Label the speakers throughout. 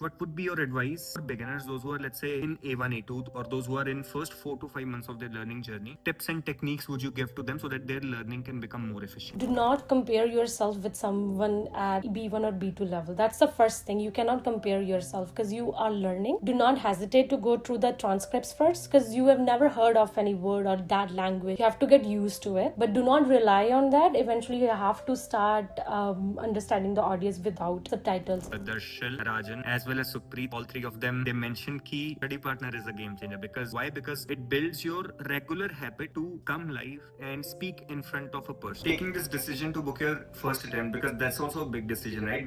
Speaker 1: what would be your advice for beginners, those who are, let's say, in A1, A2, or those who are in first 4 to 5 months of their learning journey? Tips and techniques would you give to them so that their learning can become more efficient?
Speaker 2: Do not compare yourself with someone at B1 or B2 level. That's the first thing. You cannot compare yourself because you are learning. Do not hesitate to go through the transcripts first because you have never heard of any word or that language. You have to get used to it, but do not rely on that. Eventually, you have to start understanding the audience without subtitles.
Speaker 1: Darshil, Rajan, as well as Supreet, all three of them, they mentioned key study partner is a game changer. Because why? Because it builds your regular habit to come live and speak in front of a person. Taking this decision to book your first attempt, because that's also a big decision, right?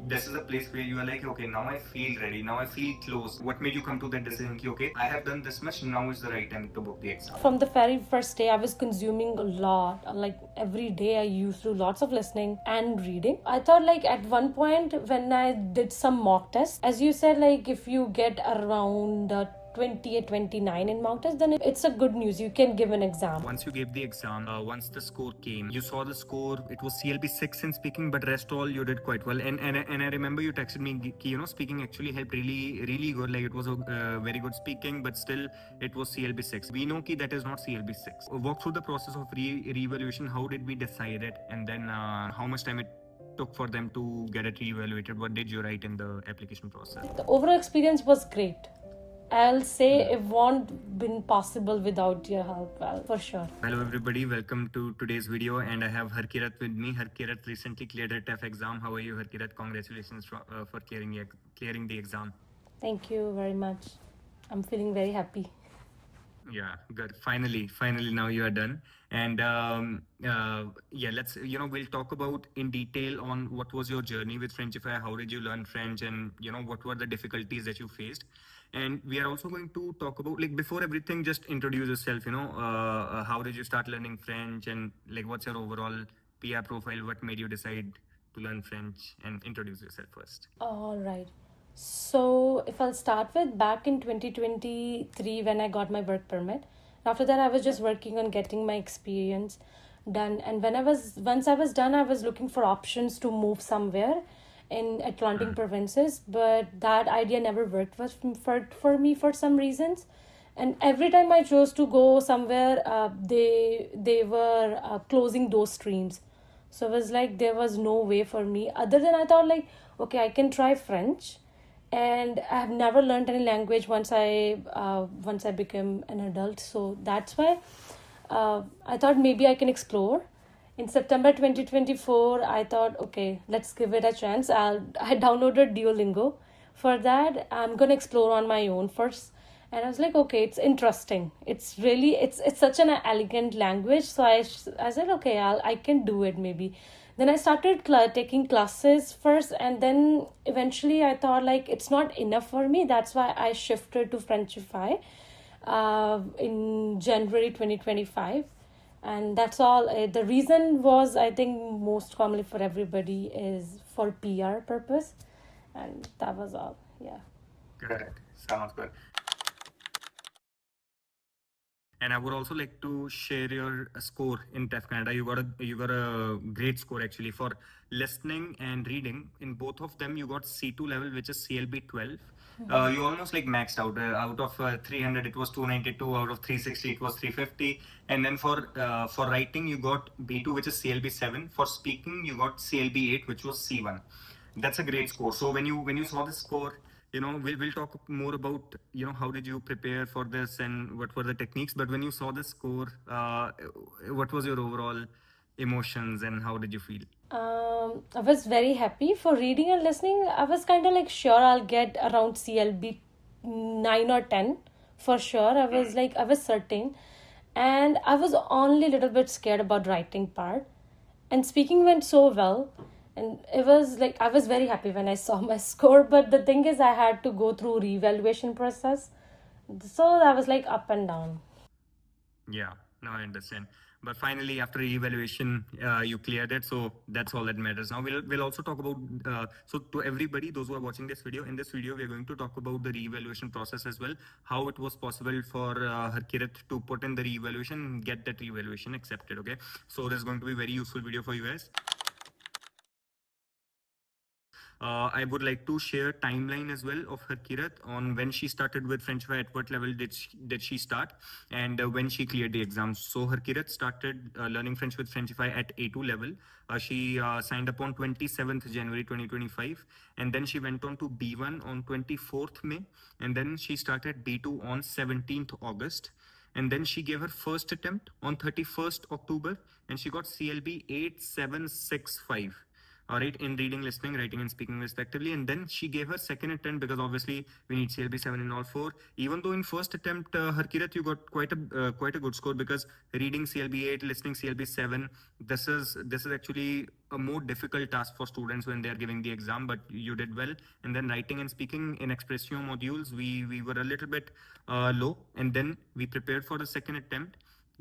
Speaker 1: This is a place where you are like, okay, now I feel ready, now I feel close. What made you come to that decision? Okay, I have done this much, now is the right time to book the exam.
Speaker 2: From the very first day, I was consuming a lot. Like every day, I used to do lots of listening and reading. I thought like at one point when I did some mock tests, as you said, like if you get around 28, 29 in mock test, then it's a good news. You can give an exam.
Speaker 1: Once you gave the exam, once the score came, you saw the score. It was CLB 6 in speaking, but rest all you did quite well. And I remember you texted me, speaking actually helped really good. Like it was a very good speaking, but still it was CLB 6. We know that is not CLB 6. Walk through the process of re-evaluation. How did we decide it, and then how much time it took for them to get it re-evaluated? What did you write in the application process?
Speaker 2: The overall experience was great. I'll say it won't been possible without your help, well, for sure.
Speaker 1: Hello everybody, welcome to today's video, and I have Harkirat with me. Harkirat recently cleared her TEF exam. How are you, Harkirat? Congratulations for clearing the exam.
Speaker 2: Thank you very much. I'm feeling very happy.
Speaker 1: Yeah, good. Finally, now you are done. And let's, we'll talk about in detail on what was your journey with Frenchify, how did you learn French, and, what were the difficulties that you faced. And we are also going to talk about, like, before everything, just introduce yourself, how did you start learning French, and like, what's your overall PR profile? What made you decide to learn French? And introduce yourself first.
Speaker 2: All right. So if I'll start with back in 2023 when I got my work permit. After that, I was just working on getting my experience done. And once I was done, I was looking for options to move somewhere in Atlantic provinces, but that idea never worked for me for some reasons. And every time I chose to go somewhere, they were closing those streams. So it was like there was no way for me. Other than I thought like, okay, I can try French, and I have never learned any language once I became an adult. So that's why I thought maybe I can explore. In September 2024, I thought, okay, let's give it a chance. I downloaded Duolingo. For that, I'm gonna explore on my own first. And I was like, okay, it's interesting. It's really, it's such an elegant language. So I said, okay, I can do it maybe. Then I started taking classes first, and then eventually I thought like it's not enough for me. That's why I shifted to Frenchify in January 2025. And that's all. The reason was, I think, most commonly for everybody is for PR purpose. And that was all. Yeah.
Speaker 1: Correct. Sounds good. And I would also like to share your score in TEF Canada. You got a great score actually for listening and reading. In both of them, you got C2 level, which is CLB 12. You almost like maxed out. Out of 300, it was 292. Out of 360, it was 350. And then for writing, you got B2, which is CLB 7. For speaking, you got CLB 8, which was C1. That's a great score. So when you saw the score, we'll talk more about how did you prepare for this and what were the techniques. But when you saw the score, what was your overall emotions and how did you feel?
Speaker 2: I was very happy. For reading and listening, I was kind of like sure I'll get around CLB 9 or 10 for sure. I was certain, and I was only a little bit scared about writing part. And speaking went so well, and it was like I was very happy when I saw my score. But the thing is, I had to go through reevaluation process, so I was like up and down.
Speaker 1: Yeah, no, I understand. But finally, after evaluation, you cleared it. So that's all that matters. Now we'll also talk about, so to everybody, those who are watching this video, in this video, we're going to talk about the reevaluation process as well, how it was possible for Harkirat to put in the reevaluation and get that reevaluation accepted. Okay. So this is going to be a very useful video for you guys. I would like to share timeline as well of Harkirat on when she started with Frenchify, at what level did she start, and when she cleared the exams. So Harkirat started learning French with Frenchify at A2 level. She signed up on 27th January 2025, and then she went on to B1 on 24th May, and then she started B2 on 17th August. And then she gave her first attempt on 31st October, and she got CLB 8765. All right, in reading, listening, writing, and speaking respectively. And then she gave her second attempt, because obviously we need CLB 7 in all four. Even though in first attempt, Harkirat, you got quite a good score, because reading CLB 8, listening CLB 7, this is actually a more difficult task for students when they are giving the exam, but you did well. And then writing and speaking in expression modules, we were a little bit low, and then we prepared for the second attempt,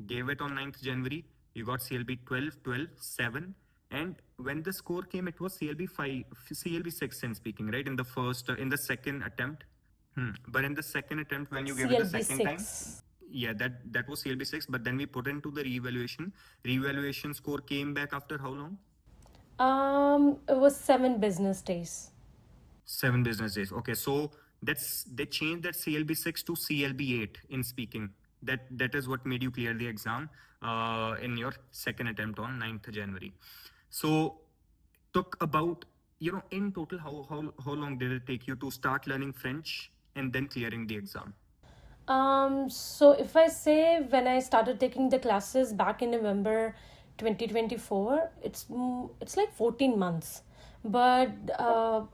Speaker 1: gave it on 9th January. You got CLB 12, 12, 7. And when the score came, it was CLB 5, CLB 6 in speaking, right? In the first, in the second attempt. But in the second attempt, when you gave it the
Speaker 2: CLB
Speaker 1: second time,
Speaker 2: 6.
Speaker 1: yeah, that was CLB 6. But then we put into the reevaluation. Reevaluation score came back after how long?
Speaker 2: It was 7 business days.
Speaker 1: 7 business days. Okay, so they changed that CLB 6 to CLB 8 in speaking. That is what made you clear the exam in your second attempt on 9th January. So took about, in total, how long did it take you to start learning French and then clearing the exam?
Speaker 2: So if I say when I started taking the classes back in November 2024, it's like 14 months. But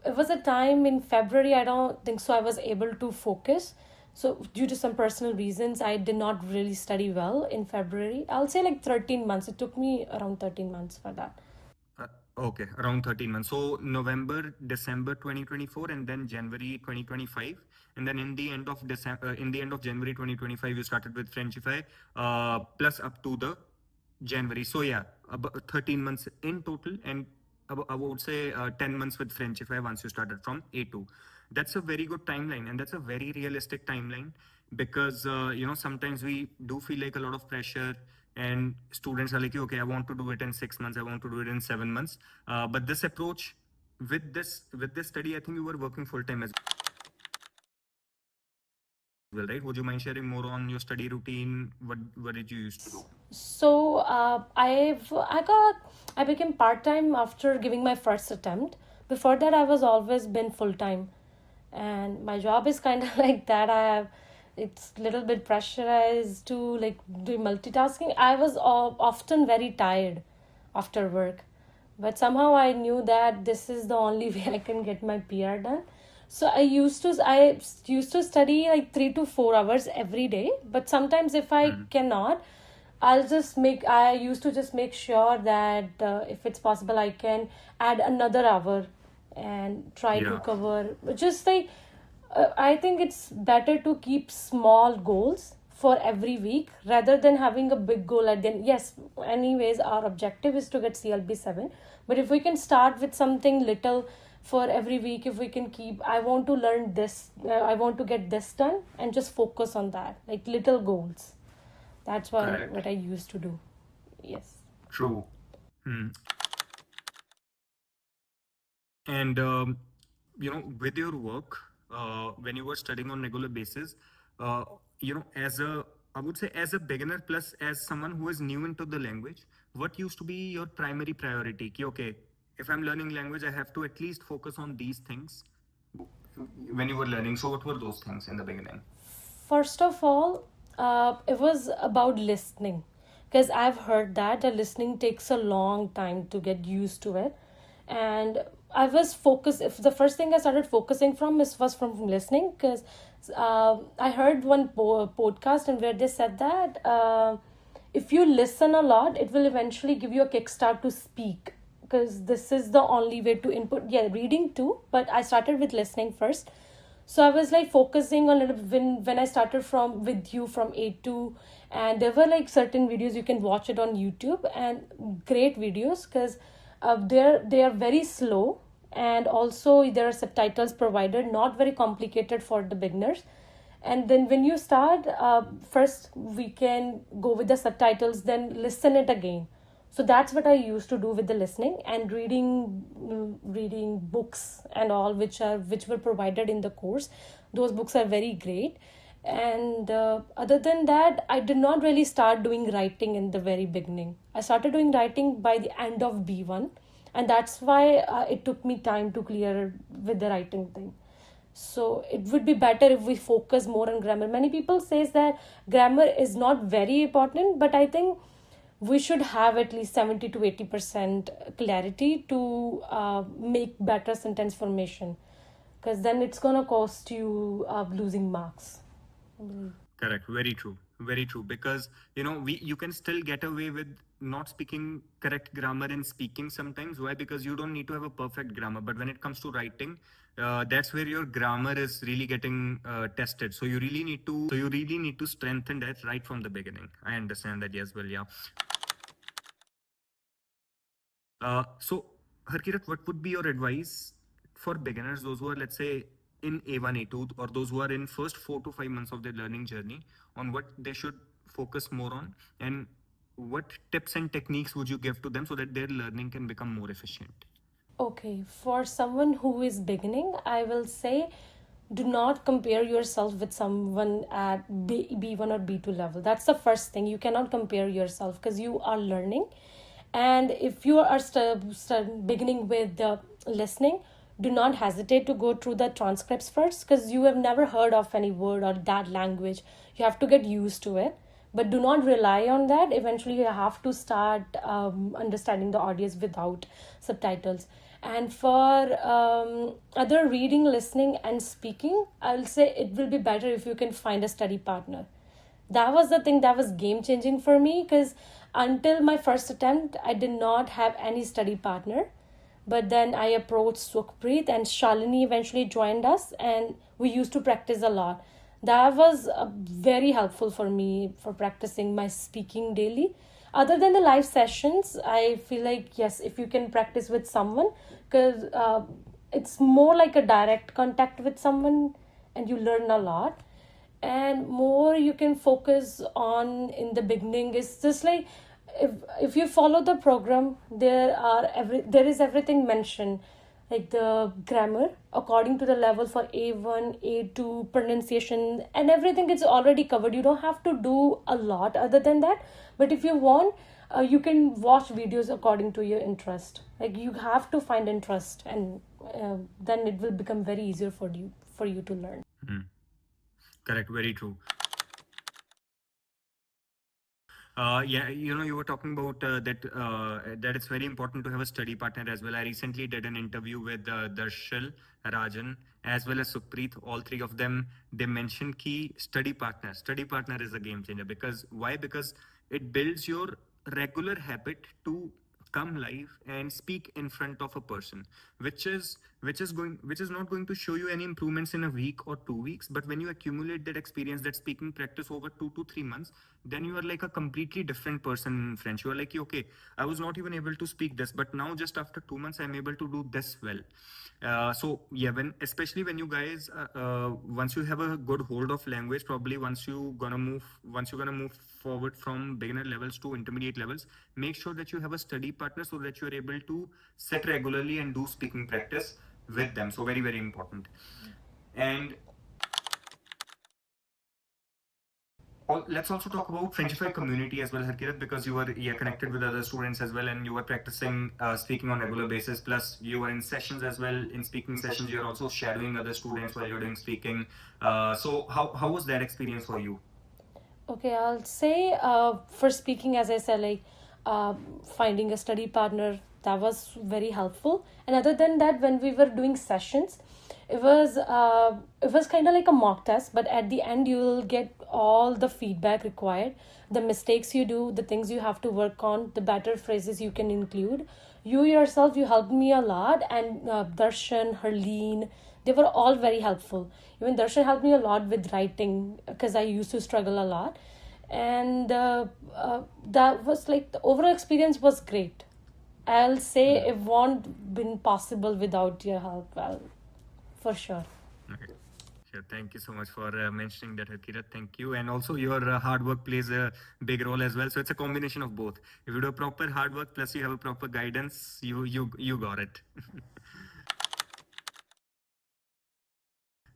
Speaker 2: it was a time in February, I don't think so I was able to focus. So due to some personal reasons, I did not really study well in February. I'll say like 13 months. It took me around 13 months for that.
Speaker 1: Okay, around 13 months. So November, December 2024, and then January 2025, and then in the end of January 2025, you started with Frenchify, plus up to the January. So yeah, about 13 months in total, and I would say 10 months with Frenchify once you started from A2. That's a very good timeline, and that's a very realistic timeline, because sometimes we do feel like a lot of pressure, and students are like, okay, I want to do it in 6 months, I want to do it in 7 months. But this approach, with this study, I think you were working full time as well, right? Would you mind sharing more on your study routine? What did you used to do?
Speaker 2: So I became part time after giving my first attempt. Before that, I was always been full time, and my job is kind of like that. It's little bit pressurized to like do multitasking. I was often very tired after work, but somehow I knew that this is the only way I can get my PR done. So I used to study like 3 to 4 hours every day. But sometimes if I cannot, I used to just make sure that if it's possible, I can add another hour and try to
Speaker 1: Yeah.
Speaker 2: cover. Just like I think it's better to keep small goals for every week rather than having a big goal at the end. Yes, anyways, our objective is to get CLB 7. But if we can start with something little for every week, if we can keep, I want to learn this, I want to get this done, and just focus on that, like little goals. That's
Speaker 1: Correct.
Speaker 2: what I used to do. Yes.
Speaker 1: True. And with your work, when you were studying on regular basis, as a, I would say, as a beginner plus as someone who is new into the language, what used to be your primary priority? Ki, okay, if I'm learning language, I have to at least focus on these things when you were learning. So what were those things in the beginning?
Speaker 2: First of all, it was about listening, because I've heard that the listening takes a long time to get used to it. And I was focused. If the first thing I started focusing from was from listening, because I heard one podcast and where they said that if you listen a lot, it will eventually give you a kickstart to speak, because this is the only way to input. Yeah, reading too, but I started with listening first. So I was like focusing on it when I started from with you from A2, and there were like certain videos you can watch it on YouTube, and great videos, because they are very slow, and also there are subtitles provided, not very complicated for the beginners. And then when you start, first we can go with the subtitles, then listen it again So that's what I used to do with the listening and reading books and all which were provided in the course. Those books are very great. And other than that, I did not really start doing writing in the very beginning. I started doing writing by the end of B1, and that's why it took me time to clear with the writing thing. So it would be better if we focus more on grammar. Many people says that grammar is not very important, but I think we should have at least 70 to 80% clarity to make better sentence formation, because then it's gonna cost you losing marks, I believe.
Speaker 1: Correct. Very true. Very true. Because you can still get away with not speaking correct grammar in speaking sometimes. Why? Because you don't need to have a perfect grammar. But when it comes to writing, that's where your grammar is really getting tested. So you really need to strengthen that right from the beginning. I understand that as well. Yeah. So, Harkirat, what would be your advice for beginners, those who are, let's say, in A1, A2, or those who are in first 4 to 5 months of their learning journey, on what they should focus more on, and what tips and techniques would you give to them so that their learning can become more efficient?
Speaker 2: Okay, for someone who is beginning, I will say do not compare yourself with someone at B1 or B2 level. That's the first thing. You cannot compare yourself because you are learning. And if you are beginning with the listening, do not hesitate to go through the transcripts first, because you have never heard of any word or that language. You have to get used to it, but do not rely on that. Eventually you have to start understanding the audience without subtitles. And for other reading, listening and speaking, I'll say it will be better if you can find a study partner. That was the thing that was game changing for me, because until my first attempt I did not have any study partner. But then I approached Sukhpreet, and Shalini eventually joined us, and we used to practice a lot. That was very helpful for me for practicing my speaking daily. Other than the live sessions, I feel like, yes, if you can practice with someone, because it's more like a direct contact with someone and you learn a lot. And more you can focus on in the beginning is just like, if you follow the program, there is everything mentioned, like the grammar according to the level for A1, A2, pronunciation and everything. It's already covered. You don't have to do a lot other than that. But if you want, you can watch videos according to your interest. Like, you have to find interest, and then it will become very easier for you to learn.
Speaker 1: Correct. Very true. Yeah, you were talking about that it's very important to have a study partner as well. I recently did an interview with Darshil, Rajan, as well as Sukhpreet. All three of them, they mentioned key study partner. Study partner is a game changer. Because why? Because it builds your regular habit to come live and speak in front of a person, which is not going to show you any improvements in a week or 2 weeks. But when you accumulate that experience, that speaking practice over 2 to 3 months, then you are like a completely different person in French. You are like, okay, I was not even able to speak this, but now just after 2 months I'm able to do this well. So yeah, especially when you guys once you have a good hold of language, probably once you're gonna move forward from beginner levels to intermediate levels, make sure that you have a study partner so that you're able to sit regularly and do speaking practice with them. So very, very important. And let's also talk about Frenchify community as well, Harkirat, because you were connected with other students as well, and you were practicing speaking on a regular basis. Plus, you were in sessions as well. In speaking sessions, you're also shadowing other students while you're doing speaking. So how was that experience for you?
Speaker 2: Okay, I'll say for speaking, as I said, like finding a study partner, that was very helpful. And other than that, when we were doing sessions, it was kind of like a mock test, but at the end you'll get all the feedback required, the mistakes you do, the things you have to work on, the better phrases you can include. You yourself, you helped me a lot, and Darshan, Harleen, they were all very helpful. Even Darshan helped me a lot with writing, because I used to struggle a lot. And that was like, the overall experience was great. I'll say it won't been possible without your help. Well, for sure.
Speaker 1: Okay. Sure. Thank you so much for mentioning that, Harkirat. Thank you. And also, your hard work plays a big role as well. So it's a combination of both. If you do proper hard work plus you have a proper guidance, you got it.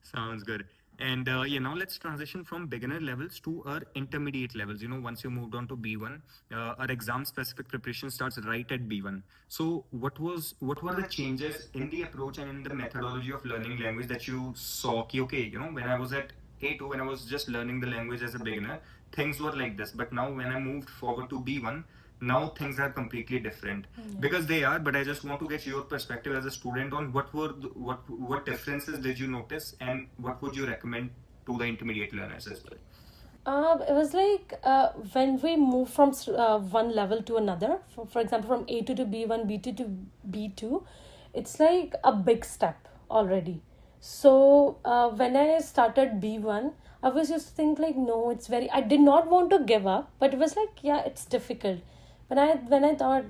Speaker 1: Sounds good. And yeah, now let's transition from beginner levels to our intermediate levels. Once you moved on to B1, our exam specific preparation starts right at B1. So what were the changes in the approach and in the methodology of learning language that you saw? Okay, when I was at A2, when I was just learning the language as a beginner, things were like this. But now when I moved forward to B1, now things are completely different because they are. But I just want to get your perspective as a student on what differences did you notice and what would you recommend to the intermediate learners as well.
Speaker 2: It was like when we move from one level to another, for example, from A2 to B1, B2 to B2, it's like a big step already. So when I started B1, I was just think like, no, it's very, I did not want to give up, but it was like, yeah, it's difficult. When I thought,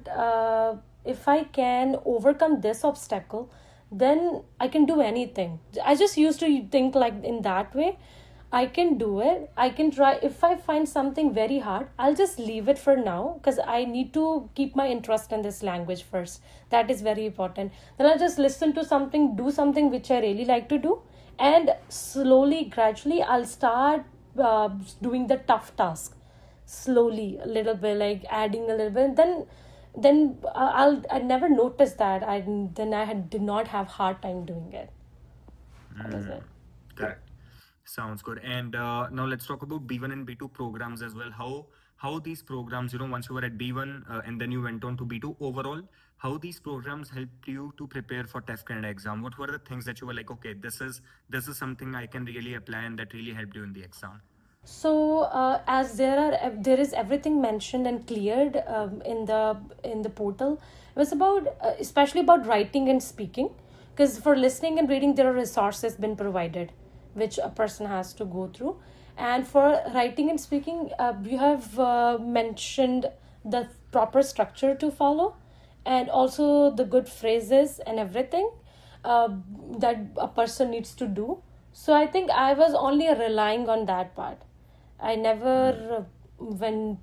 Speaker 2: if I can overcome this obstacle, then I can do anything. I just used to think like in that way. I can do it. I can try. If I find something very hard, I'll just leave it for now because I need to keep my interest in this language first. That is very important. Then I'll just listen to something, do something which I really like to do, and slowly, gradually, I'll start doing the tough task. Slowly, a little bit, like adding a little bit. I never noticed that. Did not have hard time doing it. That was it.
Speaker 1: Correct. Sounds good. And now let's talk about B1 and B2 programs as well. How these programs, once you were at B1 and then you went on to B2 overall, how these programs helped you to prepare for TEF Canada exam? What were the things that you were like, okay, this is something I can really apply and that really helped you in the exam?
Speaker 2: So, as there is everything mentioned and cleared in the portal. It was about especially about writing and speaking, because for listening and reading there are resources been provided, which a person has to go through, and for writing and speaking, you have mentioned the proper structure to follow, and also the good phrases and everything uh, that a person needs to do. So I think I was only relying on that part. I never went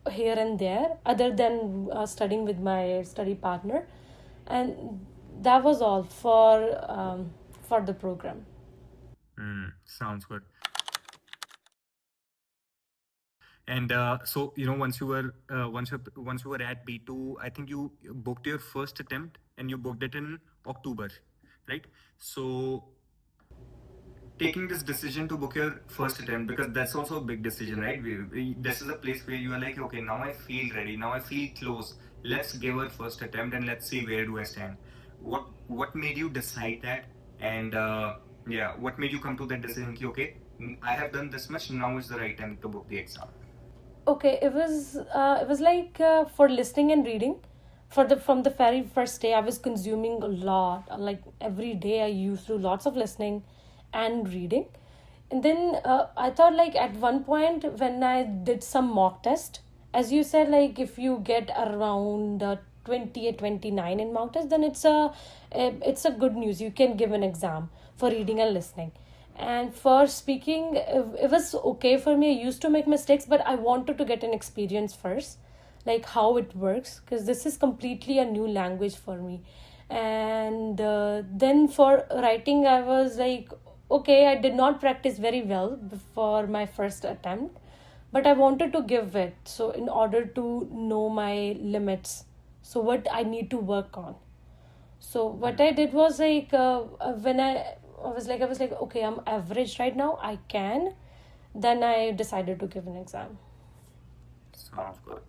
Speaker 2: here and there other than studying with my study partner, and that was all for the program.
Speaker 1: Sounds good. And so once you were at B2, I think you booked your first attempt and you booked it in October, right? So taking this decision to book your first attempt, because that's also a big decision, right? This is a place where you are like, okay, now I feel ready, now I feel close. Let's give our first attempt and let's see where do I stand. What made you decide that? And yeah, what made you come to that decision? Okay, I have done this much. Now is the right time to book the exam.
Speaker 2: Okay, it was like for listening and reading. From the very first day, I was consuming a lot. Like every day, I used to do lots of listening and reading. And then I thought, like at one point when I did some mock test, as you said, like if you get around 20 or 29 in mock test, then it's a good news. You can give an exam for reading and listening. And for speaking, it was okay for me. I used to make mistakes, but I wanted to get an experience first, like how it works, because this is completely a new language for me. And then for writing, I was like, okay, I did not practice very well before my first attempt, but I wanted to give it. So, in order to know my limits, so what I need to work on. So what I did was like when I was like, okay, I'm average right now. I can. Then I decided to give an exam.
Speaker 1: Sounds good.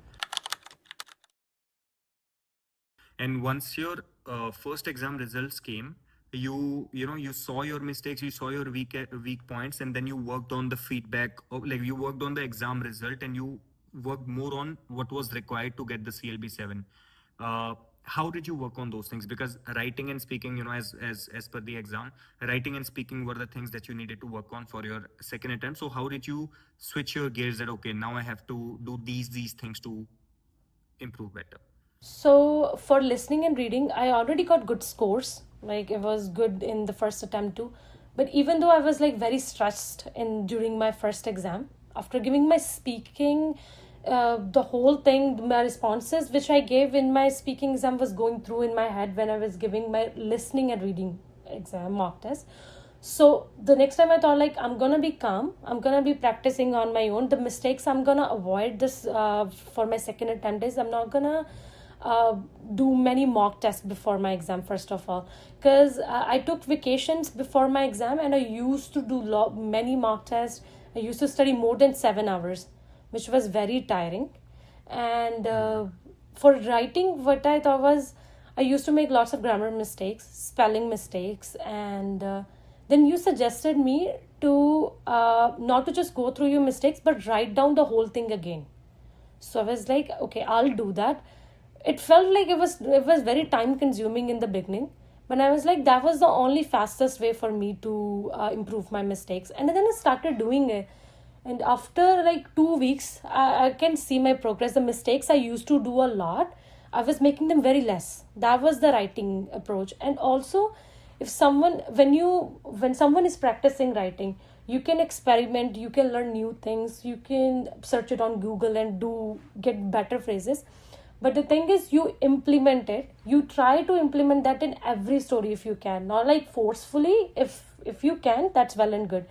Speaker 1: And once your first exam results came, you saw your mistakes, you saw your weak points, and then you worked on the feedback, like you worked on the exam result, and you worked more on what was required to get the CLB 7. How did you work on those things? Because writing and speaking, as per the exam, writing and speaking were the things that you needed to work on for your second attempt. So how did you switch your gears that okay, now I have to do these things to improve better?
Speaker 2: So for listening and reading, I already got good scores. Like it was good in the first attempt too. But even though I was like very stressed in during my first exam, after giving my speaking, the whole thing, my responses which I gave in my speaking exam was going through in my head when I was giving my listening and reading exam mock test. So the next time I thought like I'm gonna be calm, I'm gonna be practicing on my own. The mistakes I'm gonna avoid this for my second attempt is I'm not gonna do many mock tests before my exam first of all, because I took vacations before my exam and I used to do many mock tests. I used to study more than 7 hours, which was very tiring. And for writing, what I thought was I used to make lots of grammar mistakes, spelling mistakes, and then you suggested me to not to just go through your mistakes but write down the whole thing again. So I was like, okay, I'll do that. It felt like it was very time consuming in the beginning, but I was like, that was the only fastest way for me to improve my mistakes. And then I started doing it, and after like 2 weeks, I can see my progress. The mistakes I used to do a lot, I was making them very less. That was the writing approach. And also, if someone when someone is practicing writing, you can experiment, you can learn new things, you can search it on Google and get better phrases. But the thing is, you implement it, you try to implement that in every story if you can, not like forcefully. If you can, that's well and good.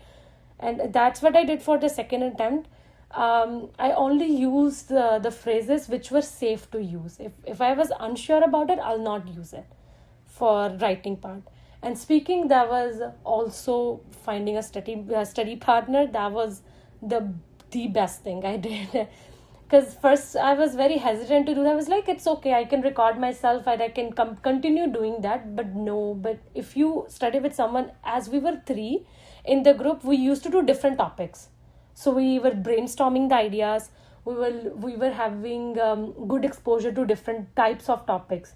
Speaker 2: And that's what I did for the second attempt. I only used the phrases which were safe to use. If I was unsure about it, I'll not use it for writing part. And speaking, that was also finding a study partner. That was the best thing I did. Because first I was very hesitant to do that. I was like, it's okay, I can record myself and I can continue doing that. But no, but if you study with someone, as we were three in the group, we used to do different topics. So we were brainstorming the ideas. We were having good exposure to different types of topics.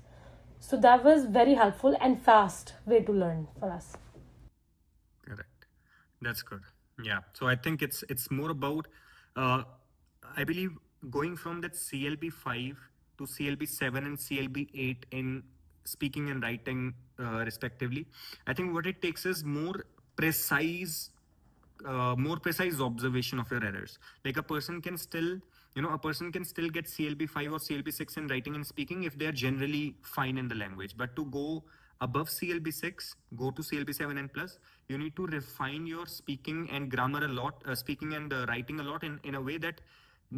Speaker 2: So that was very helpful and fast way to learn for us.
Speaker 1: Correct. That's good. Yeah. So I think it's more about, I believe, going from that CLB 5 to CLB 7 and CLB 8 in speaking and writing, respectively. I think what it takes is precise more precise observation of your errors. Like a person can still, get CLB 5 or CLB 6 in writing and speaking if they are generally fine in the language. But to go above CLB 6, go to CLB 7 and plus, you need to refine your speaking and grammar a lot, speaking and writing a lot in a way that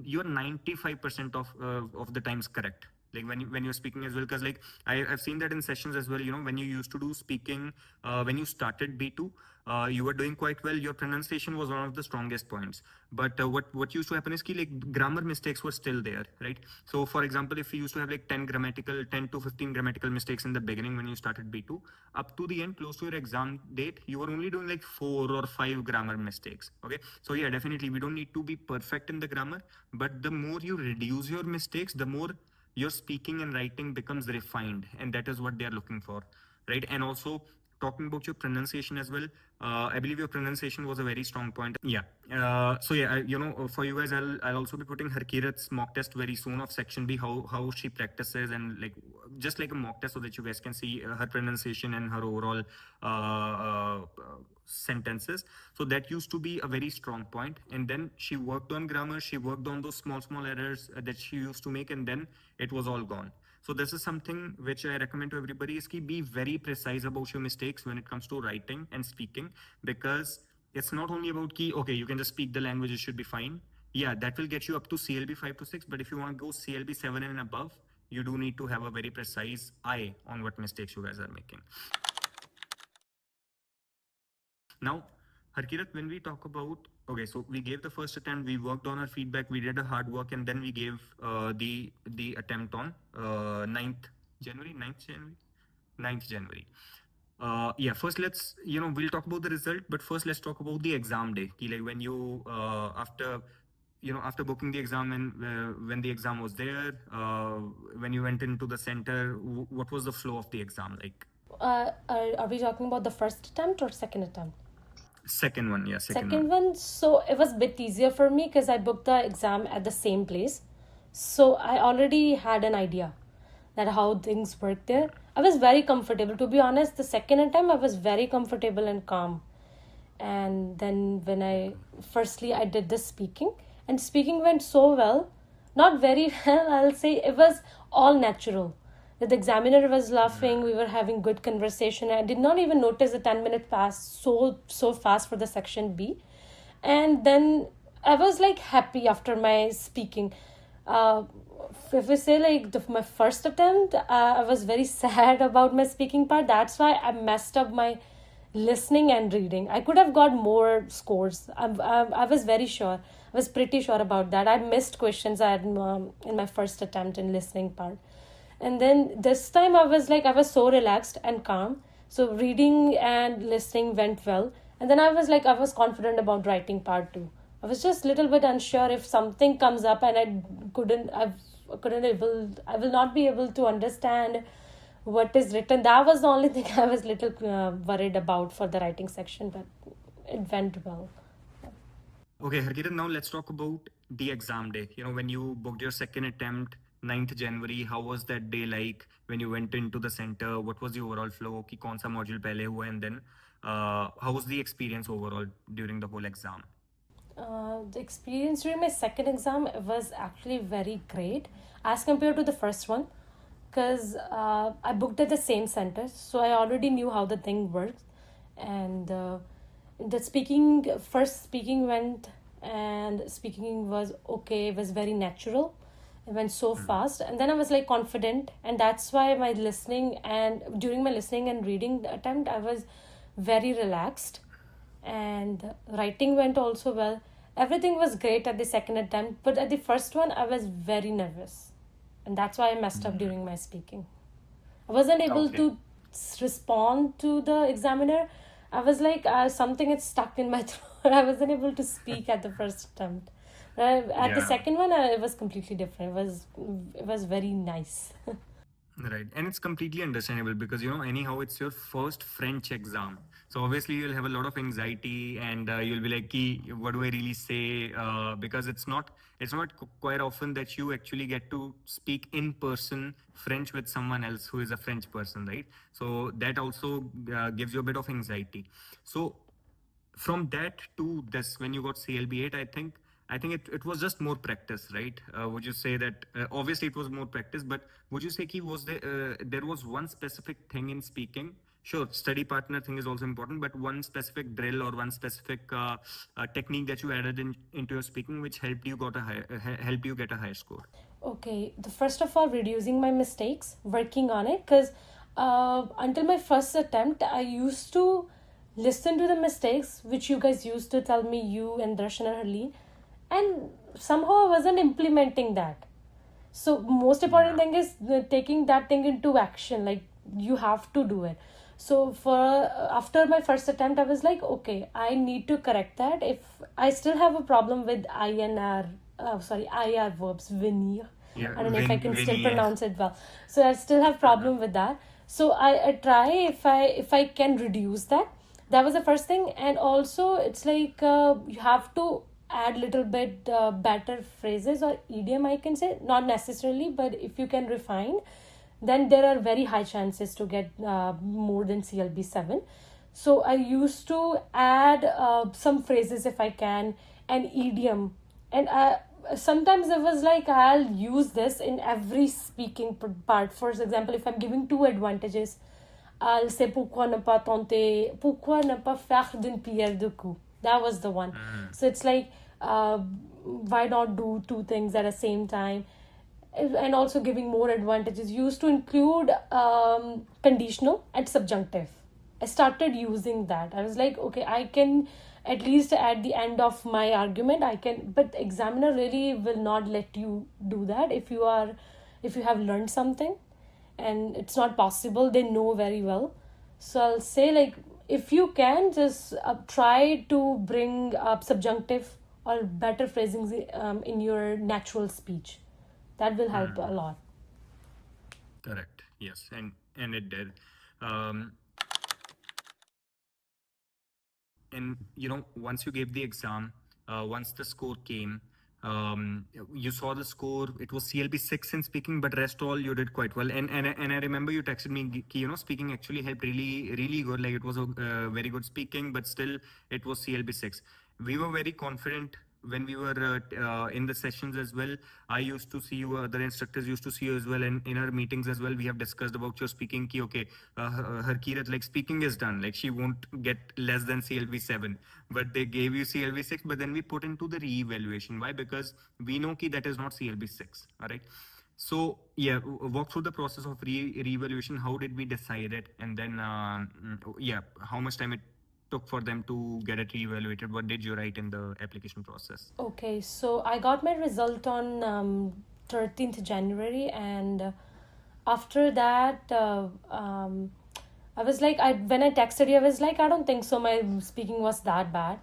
Speaker 1: you're 95% of the times correct, like when you're speaking as well. Because like I've seen that in sessions as well, when you used to do speaking, when you started B2, you were doing quite well. Your pronunciation was one of the strongest points, but what used to happen is like grammar mistakes were still there, right? So for example, if you used to have like 10 to 15 grammatical mistakes in the beginning when you started B2, up to the end, close to your exam date, you were only doing like 4 or 5 grammar mistakes. Okay, so yeah, definitely we don't need to be perfect in the grammar, but the more you reduce your mistakes, the more your speaking and writing becomes refined, and that is what they are looking for, right? And also, talking about your pronunciation as well, I believe your pronunciation was a very strong point. Yeah. So yeah, for you guys, I'll also be putting Harkirat's mock test very soon of section B, how she practices, and like just like a mock test so that you guys can see her pronunciation and her overall sentences. So that used to be a very strong point. And then she worked on grammar. She worked on those small errors that she used to make, and then it was all gone. So this is something which I recommend to everybody, is ki be very precise about your mistakes when it comes to writing and speaking, because it's not only about ki, okay, you can just speak the language, it should be fine. Yeah, that will get you up to CLB 5 to 6. But if you want to go CLB 7 and above, you do need to have a very precise eye on what mistakes you guys are making. Now, Harkirat, when we talk about, okay, so we gave the first attempt, we worked on our feedback, we did a hard work, and then we gave the attempt on 9th January. Yeah, first let's, we'll talk about the result, but first let's talk about the exam day. Like when you, after booking the exam, and when the exam was there, when you went into the center, what was the flow of the exam like?
Speaker 2: Are we talking about the first attempt or second attempt?
Speaker 1: Second one, yeah.
Speaker 2: Second one. So it was a bit easier for me because I booked the exam at the same place. So I already had an idea that how things work there. I was very comfortable. To be honest, the second attempt I was very comfortable and calm. And then when I did the speaking, and speaking went so well, not very well, I'll say. It was all natural. The examiner was laughing, we were having good conversation. I did not even notice the 10-minute pass so fast for the section B. And then I was like happy after my speaking. uh, if we say like my first attempt, I was very sad about my speaking part. That's why I messed up my listening and reading. I could have got more scores. I was very sure. I was pretty sure about that. I missed questions I had in my first attempt in listening part. And then this time I was so relaxed and calm. So reading and listening went well. And then I was confident about writing part too. I was just a little bit unsure if something comes up and I will not be able to understand what is written. That was the only thing I was little worried about for the writing section, but it went well.
Speaker 1: Okay, Harkirat, now let's talk about the exam day. When you booked your second attempt, 9th January, how was that day like when you went into the center? What was the overall flow? Ki kaun sa module pehle hua, and then how was the experience overall during the whole exam?
Speaker 2: The experience during my second exam was actually very great as compared to the first one, because I booked at the same center, so I already knew how the thing works. And the first speaking went, and speaking was okay, it was very natural. It went so fast, and then I was like confident, and that's why my listening and during my listening and reading attempt, I was very relaxed, and writing went also well. Everything was great at the second attempt, but at the first one I was very nervous, and that's why I messed up during my speaking. I wasn't able
Speaker 1: Okay.
Speaker 2: to respond to the examiner. I was like something is stuck in my throat. I wasn't able to speak at the first attempt. At the
Speaker 1: Yeah.
Speaker 2: second one, it was completely different. It was very nice.
Speaker 1: Right. And it's completely understandable because, anyhow, it's your first French exam. So obviously you'll have a lot of anxiety and you'll be like, "Ki, what do I really say? Because it's not quite often that you actually get to speak in person French with someone else who is a French person, right? So that also gives you a bit of anxiety. So from that to this, when you got CLB 8, I think it was just more practice, right? Would you say that obviously it was more practice, but would you say there was one specific thing in speaking? Sure, study partner thing is also important, but one specific drill or one specific technique that you added into your speaking which helped you get a higher score.
Speaker 2: Okay, the first of all, reducing my mistakes, working on it, because until my first attempt, I used to listen to the mistakes which you guys used to tell me, you and Darshan and Harleen, and somehow I wasn't implementing that. So most important thing is taking that thing into action. Like you have to do it. So for after my first attempt, I was like, okay, I need to correct that. If I still have a problem with IR verbs, venir.
Speaker 1: Yeah,
Speaker 2: I don't know if I can still
Speaker 1: Vinny,
Speaker 2: pronounce it well. So I still have problem with that. So I try if I can reduce that. That was the first thing, and also it's like you have to add little bit better phrases or idiom, I can say, not necessarily, but if you can refine, then there are very high chances to get more than CLB 7. So I used to add some phrases if I can, and idiom, and sometimes it was like I'll use this in every speaking part. For example, if I'm giving two advantages, I'll say pourquoi ne pas tenter, pourquoi ne pas faire d'une pierre deux coups. That was the one. So it's like why not do two things at the same time, and also giving more advantages. Used to include conditional and subjunctive. I started using that. I was like, okay, I can at least at the end of my argument I can, but examiner really will not let you do that if you have learned something, and it's not possible. They know very well. So I'll say, like, if you can just try to bring up subjunctive or better phrasings in your natural speech. That will help a lot.
Speaker 1: correct. Yes, and it did. Um, and once you gave the exam, once the score came, um, you saw the score. It was CLB 6 in speaking, but rest all you did quite well. And I remember you texted me, speaking actually helped really good. Like it was a very good speaking, but still it was CLB 6. We were very confident when we were in the sessions as well. I used to see you, other instructors used to see you as well, and in our meetings as well, we have discussed about your speaking. Ki, okay, Harkirat, like speaking is done. Like she won't get less than CLB 7, but they gave you CLB 6. But then we put into the re-evaluation. Why? Because we know ki that is not CLB 6. All right. So yeah, walk through the process of re-evaluation. How did we decide it, and then yeah, how much time it took for them to get it re-evaluated? What did you write in the application process?
Speaker 2: Okay, so I got my result on 13th January, and after that, I was like, when I texted you, I was like, I don't think so. My speaking was that bad,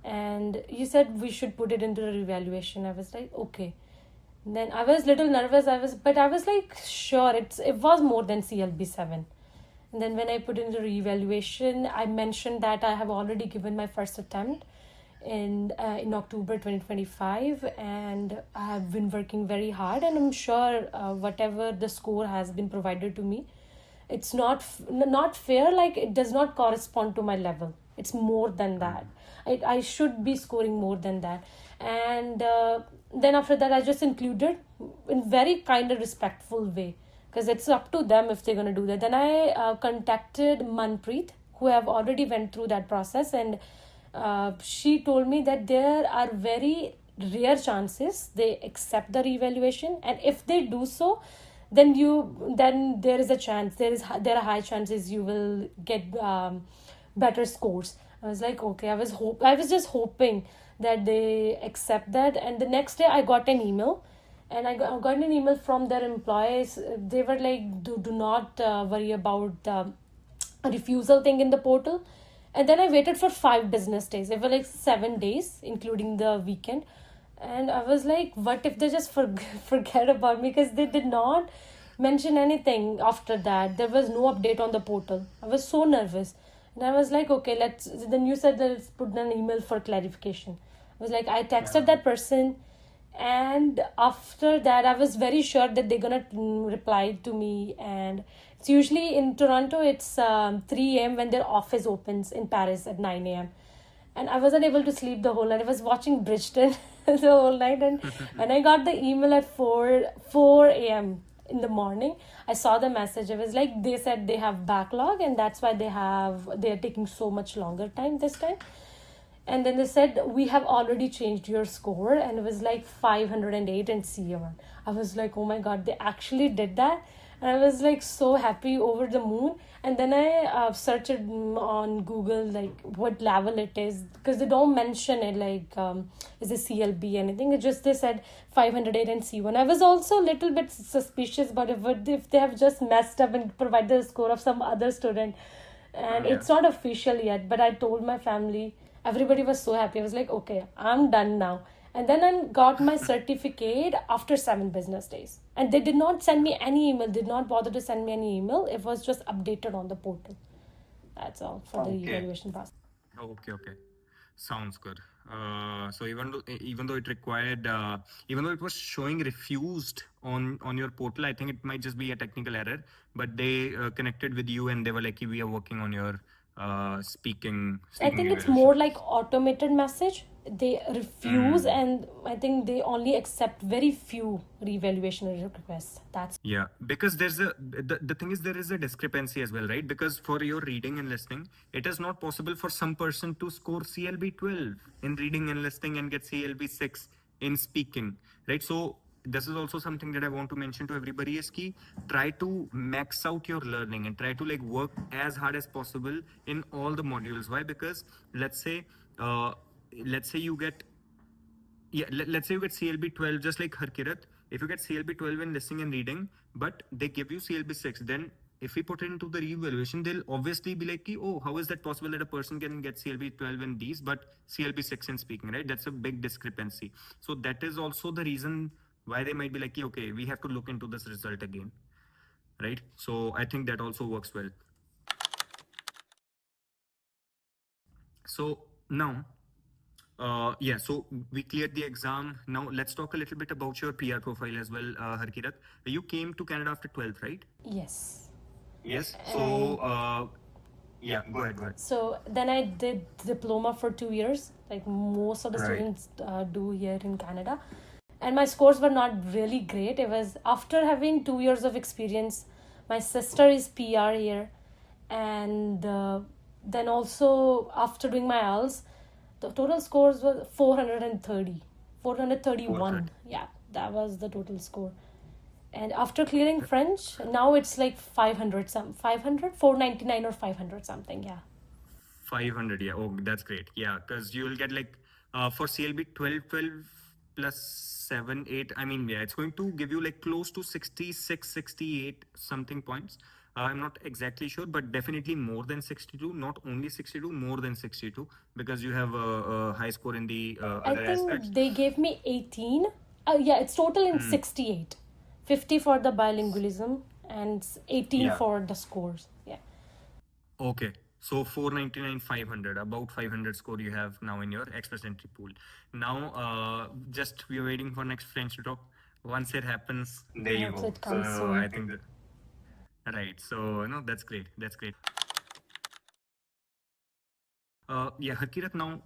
Speaker 2: and you said we should put it into the revaluation. I was like, okay. Then I was little nervous. But I was like, sure, it was more than CLB 7. And then when I put in the reevaluation, I mentioned that I have already given my first attempt in October 2025, and I have been working very hard, and I'm sure whatever the score has been provided to me, it's not fair. Like it does not correspond to my level. It's more than that. I should be scoring more than that. And then after that, I just included in very kind of respectful way, because it's up to them if they're going to do that. Then I contacted Manpreet, who have already went through that process, and she told me that there are very rare chances they accept the revaluation, and if they do so, then there is a chance, there are high chances you will get better scores. I was like, okay. I was just hoping that they accept that. And the next day I got an email, and I got an email from their employees. They were like, do not worry about the refusal thing in the portal. And then I waited for 5 business days. It was like 7 days, including the weekend. And I was like, what if they just forget about me? Because they did not mention anything after that. There was no update on the portal. I was so nervous. And I was like, okay, then you said let's put an email for clarification. I was like, I texted that person, and after that I was very sure that they're gonna reply to me. And it's usually in Toronto, it's 3 a.m when their office opens. In Paris at 9 a.m, and I wasn't able to sleep the whole night. I was watching Bridgeton the whole night, and I got the email at 4 a.m in the morning. I saw the message. I was like, they said they have backlog, and that's why they're taking so much longer time this time. And then they said, we have already changed your score, and it was like 508 and CM1. I was like, oh my god, they actually did that. And I was like so happy, over the moon. And then I searched on Google like what level it is, because they don't mention it like is it CLB anything. It just, they said 508 and C1. I was also a little bit suspicious about it. What if they have just messed up and provided the score of some other student? And it's not official yet, but I told my family. Everybody was so happy. I was like, okay, I'm done now. And then I got my certificate after 7 business days. And they did not send me any email, did not bother to send me any email. It was just updated on the portal. That's all for the evaluation process.
Speaker 1: Okay. Sounds good. So even though it required, even though it was showing refused on your portal, I think it might just be a technical error. But they connected with you and they were like, we are working on your speaking.
Speaker 2: I think it's more like automated message. They refuse, and I think they only accept very few revaluation requests. That's
Speaker 1: Yeah, because the thing is there is a discrepancy as well, right? Because for your reading and listening, it is not possible for some person to score CLB 12 in reading and listening and get CLB 6 in speaking, right? So this is also something that I want to mention to everybody is key. Try to max out your learning and try to like work as hard as possible in all the modules. Why? Because uh, let's say you get let's say you get CLB 12 just like Harkirat. If you get CLB 12 in listening and reading, but they give you CLB 6, then if we put it into the reevaluation, they'll obviously be like, oh, how is that possible that a person can get CLB 12 in these, but CLB 6 in speaking, right? That's a big discrepancy. So that is also the reason why they might be like, okay, we have to look into this result again, right? So I think that also works well. So now, Yeah, so we cleared the exam. Now let's talk a little bit about your PR profile as well, Harkirat. You came to Canada after 12th, right?
Speaker 2: Yes.
Speaker 1: Yes.
Speaker 2: And
Speaker 1: So, yeah, go ahead, go ahead.
Speaker 2: so then I did diploma for 2 years, like most of the
Speaker 1: Right.
Speaker 2: students do here in Canada. And my scores were not really great. It was after having 2 years of experience. My sister is PR here, and then also after doing my IELTS, the total scores were 430, 431.
Speaker 1: 430.
Speaker 2: Yeah, that was the total score. And after clearing French, now it's like 500 some 500, 499 or 500 something. Yeah.
Speaker 1: 500, yeah. Oh, that's great. Yeah, because you will get like for CLB 12 plus 7, 8. I mean, yeah, it's going to give you like close to 66, 68 something points. I'm not exactly sure, but definitely more than 62. Not only 62, more than 62, because you have a high score in the
Speaker 2: I
Speaker 1: other
Speaker 2: think
Speaker 1: aspects.
Speaker 2: they gave me 18. Yeah, it's total in 68. 50 for the bilingualism and 18
Speaker 1: Yeah.
Speaker 2: for the scores. Yeah.
Speaker 1: Okay. So 499, 500, about 500 score you have now in your express entry pool. Now, just we're waiting for next French to talk. Once it happens, there you
Speaker 2: Hope
Speaker 1: go.
Speaker 2: it comes
Speaker 1: So
Speaker 2: soon.
Speaker 1: I think that, right. So, no, that's great. That's great. Yeah, Harkirat, now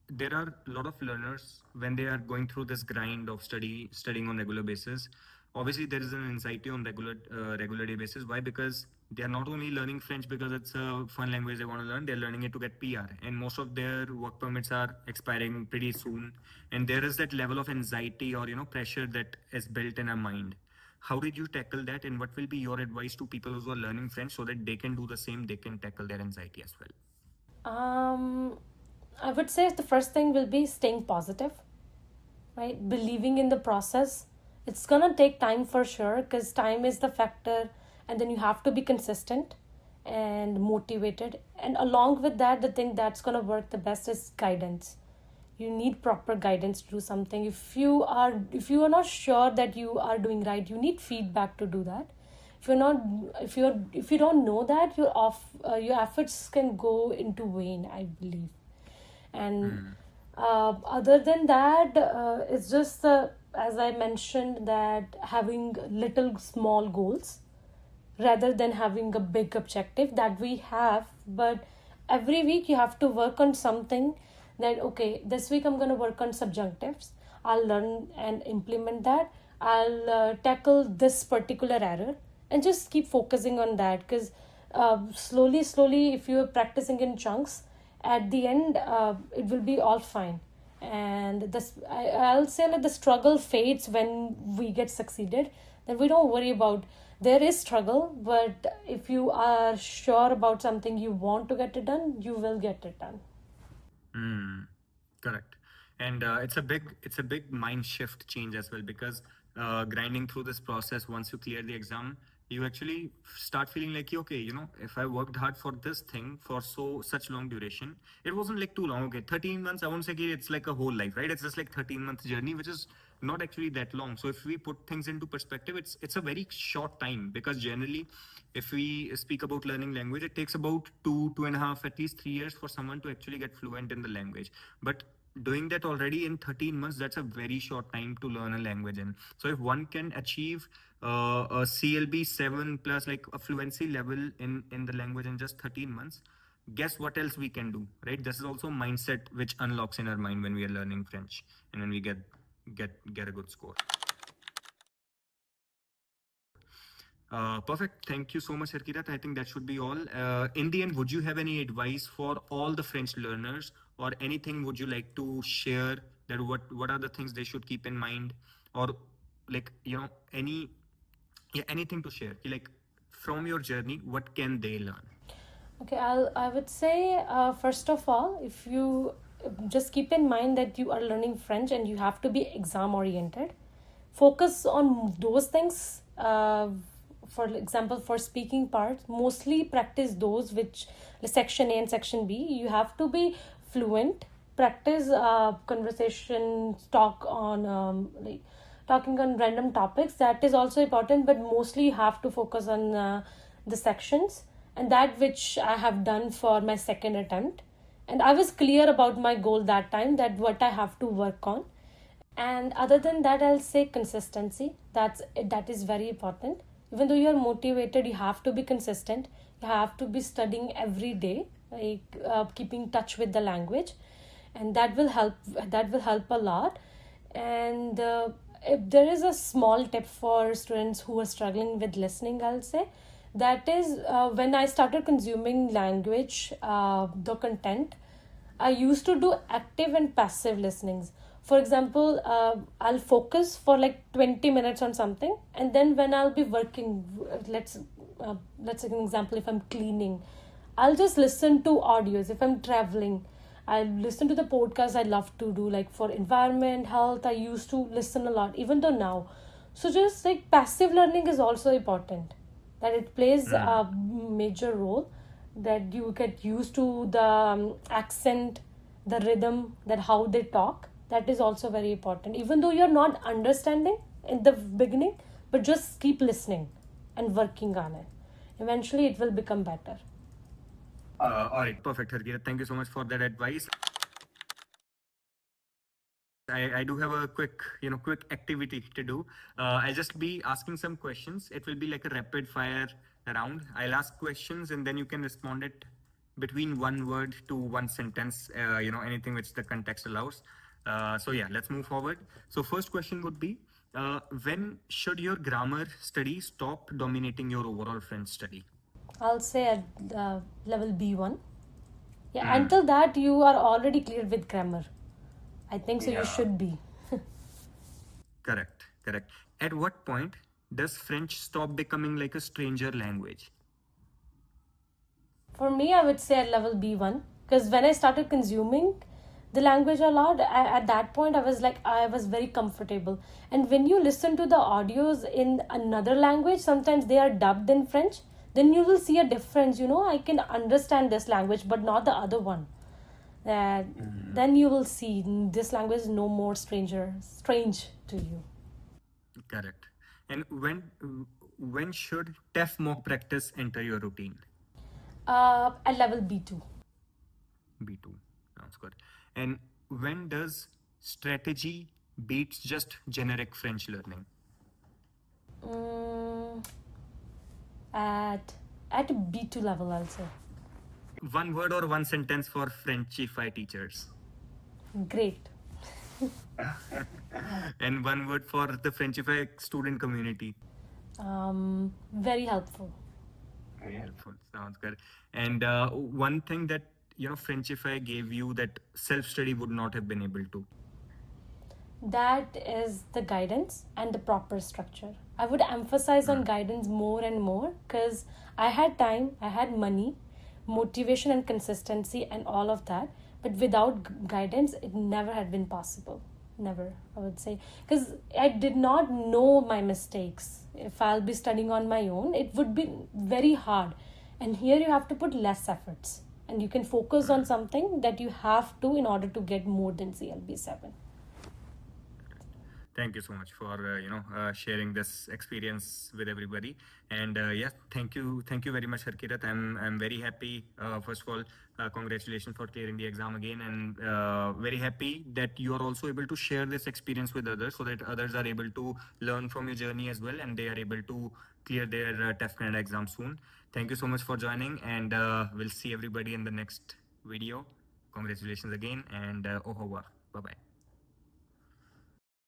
Speaker 1: there are a lot of learners when they are going through this grind of studying on regular basis. Obviously, there is an anxiety on regular day basis. Why? Because they are not only learning French because it's a fun language they want to learn. They're learning it to get PR, and most of their work permits are expiring pretty soon. And there is that level of anxiety or pressure that is built in our mind. How did you tackle that, and what will be your advice to people who are learning French so that they can do the same? They can tackle their anxiety as well.
Speaker 2: I would say the first thing will be staying positive, right? Believing in the process. It's gonna take time for sure because time is the factor, and then you have to be consistent and motivated. And along with that, the thing that's gonna work the best is guidance. You need proper guidance to do something. If you are not sure that you are doing right, you need feedback to do that. If you don't know that, your efforts can go into vain, I believe. And other than that, it's just as I mentioned, that having little small goals rather than having a big objective that we have. But every week you have to work on something. That okay, this week I'm going to work on subjunctives. I'll learn and implement that. I'll tackle this particular error and just keep focusing on that, because slowly if you're practicing in chunks, at the end it will be all fine. And I'll say that the struggle fades when we get succeeded. Then we don't worry about, there is struggle, but if you are sure about something, you want to get it done, you will get it done.
Speaker 1: Correct. And it's a big mind shift change as well, because grinding through this process, once you clear the exam, you actually start feeling like, okay, if I worked hard for this thing for such long duration, it wasn't like too long. Okay, 13 months, I won't say it's like a whole life, right? It's just like 13-month journey, which is not actually that long. So if we put things into perspective, it's a very short time, because generally, if we speak about learning language, it takes about 2.5, at least 3 years for someone to actually get fluent in the language. But doing that already in 13 months, that's a very short time to learn a language in. So if one can achieve a CLB 7 plus, like a fluency level in the language in just 13 months, guess what else we can do, right? This is also mindset which unlocks in our mind when we are learning French and when we get a good score. Perfect. Thank you so much, Harkirat. I think that should be all. In the end, would you have any advice for all the French learners, or anything would you like to share, that what are the things they should keep in mind, or like anything to share? Like from your journey, what can they learn?
Speaker 2: Okay, I would say, first of all, if you just keep in mind that you are learning French and you have to be exam oriented, focus on those things. For example, for speaking part, mostly practice those which section A and section B. You have to be fluent. Practice conversation, talk on like talking on random topics. That is also important, but mostly you have to focus on the sections, and that which I have done for my second attempt. and I was clear about my goal that time, that what I have to work on. And other than that, I'll say consistency. That is very important. Even though you're motivated, you have to be consistent. You have to be studying every day, like keeping touch with the language, and that will help. That will help a lot. And if there is a small tip for students who are struggling with listening, I'll say that is when I started consuming language, the content, I used to do active and passive listenings. For example, I'll focus for like 20 minutes on something, and then when I'll be working, let's take an example. If I'm cleaning, I'll just listen to audios. If I'm traveling, I listen to the podcast I love to do, like for environment, health. I used to listen a lot, even though now. So just like passive learning is also important, that it plays a major role, that you get used to the accent, the rhythm, that how they talk. That is also very important. Even though you're not understanding in the beginning, but just keep listening and working on it. Eventually, it will become better.
Speaker 1: All right, perfect, Harkirat. Thank you so much for that advice. I do have a quick activity to do. I'll just be asking some questions. It will be like a rapid fire round. I'll ask questions and then you can respond it between one word to one sentence, anything which the context allows. So yeah, let's move forward. So first question would be, when should your grammar study stop dominating your overall French study?
Speaker 2: I'll say at level B1. Yeah, until that, you are already clear with grammar. I think so. You should be.
Speaker 1: Correct. At what point does French stop becoming like a stranger language?
Speaker 2: For me, I would say at level B1, because when I started consuming the language a lot, at that point I was very comfortable. And when you listen to the audios in another language, sometimes they are dubbed in French, then you will see a difference. I can understand this language, but not the other one. Then you will see this language is no more strange to you.
Speaker 1: Correct. And when should TEF mock practice enter your routine?
Speaker 2: At level B2.
Speaker 1: B2. Sounds good. And when does strategy beats just generic French learning?
Speaker 2: Mm, at B2 level, I'll say.
Speaker 1: One word or one sentence for Frenchify teachers.
Speaker 2: Great.
Speaker 1: And one word for the Frenchify student community.
Speaker 2: Very helpful.
Speaker 1: Very helpful. Sounds good. And one thing that Frenchify gave you that self-study would not have been able to.
Speaker 2: That is the guidance and the proper structure. I would emphasize on guidance more and more, because I had time, I had money, motivation and consistency and all of that. But without guidance, it never had been possible. Never, I would say. Because I did not know my mistakes. If I'll be studying on my own, it would be very hard. And here you have to put less efforts. And you can focus on something that you have to in order to get more than CLB 7.
Speaker 1: Thank you so much for sharing this experience with everybody. And thank you very much, Harkirat. I'm very happy. First of all, congratulations for clearing the exam again, and very happy that you are also able to share this experience with others, so that others are able to learn from your journey as well, and they are able to clear their TEF Canada exam soon. Thank you so much for joining, and we'll see everybody in the next video. Congratulations again, and au revoir. Bye bye.